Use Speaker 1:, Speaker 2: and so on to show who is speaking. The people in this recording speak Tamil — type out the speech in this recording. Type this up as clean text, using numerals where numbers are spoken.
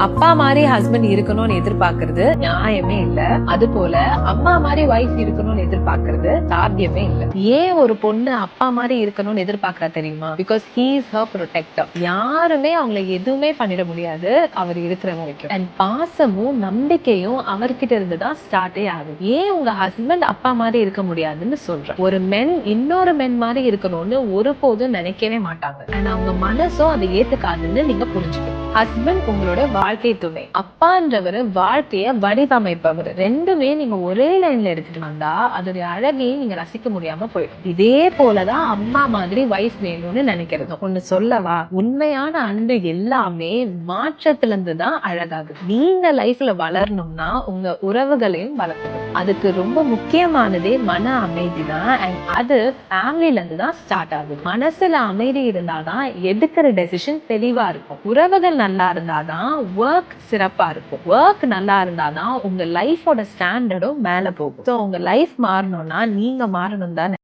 Speaker 1: அப்பா மாதிரி ஹஸ்பண்ட் இருக்கணும்னு எதிர்பார்க்கறது நியாயமே இல்ல. அது போல அம்மா மாதிரி வைஃப் இருக்கணும்னு எதிர்பார்க்கறது சாத்தியமே இல்ல. ஏன் ஒரு பொண்ணு அப்பா மாதிரி இருக்கணும்னு எதிர்பார்க்கறா தெரியுமா? Because he is her protector. யாருமே அவங்களை எதுவுமே பண்ணிட முடியாது அவர் இருக்கிற வரைக்கும். அண்ட் பாசமும் நம்பிக்கையும் அவர்கிட்ட இருந்துதான் ஸ்டார்டே ஆகுது. ஏன் உங்க ஹஸ்பண்ட் அப்பா மாதிரி இருக்க முடியாதுன்னு சொல்றேன். ஒரு மென் இன்னொரு மென் மாதிரி இருக்கணும்னு ஒருபோதும் நினைக்கவே மாட்டாங்க. அண்ட் அவங்க மனசும் அதை ஏத்துக்காதுன்னு நீங்க புரிஞ்சுக்கணும். ஹஸ்பண்ட் உங்களோட வாழ்க்கை துணை, அப்பான்றவர் வாழ்க்கைய வடிவமைப்பவர். ரெண்டுமே நீங்க ஒரே லைன்ல எடுத்துட்டு வந்தா அதோடைய அழகையும் நீங்க ரசிக்க முடியாம போயிடும். இதே போலதான் அம்மா மாதிரி வைஃப் வேணும்னு நினைக்கிறது. ஒண்ணு சொல்லவா, உண்மையான அன்பு எல்லாமே மாற்றத்துல இருந்து தான் அழகாகுது. நீங்க லைஃப்ல வளரணும்னா உங்க உறவுகளையும் வளர்க்கணும். அதுக்கு ரொம்ப முக்கியமானதே மன அமைதி தான். அண்ட் அது ஃபேமிலில இருந்து தான் ஸ்டார்ட் ஆகுது. மனசுல அமைதி இருந்தாதான் எடுக்கிற டெசிஷன் தெளிவா இருக்கும். உறவுகள் நல்லா இருந்தாதான் ஒர்க் சிறப்பா இருக்கும். ஒர்க் நல்லா இருந்தாதான் உங்க லைஃபோட ஸ்டாண்டர்டும் மேல போகும். ஸோ உங்க லைஃப் மாறணும்னா நீங்க மாறணும் தான்.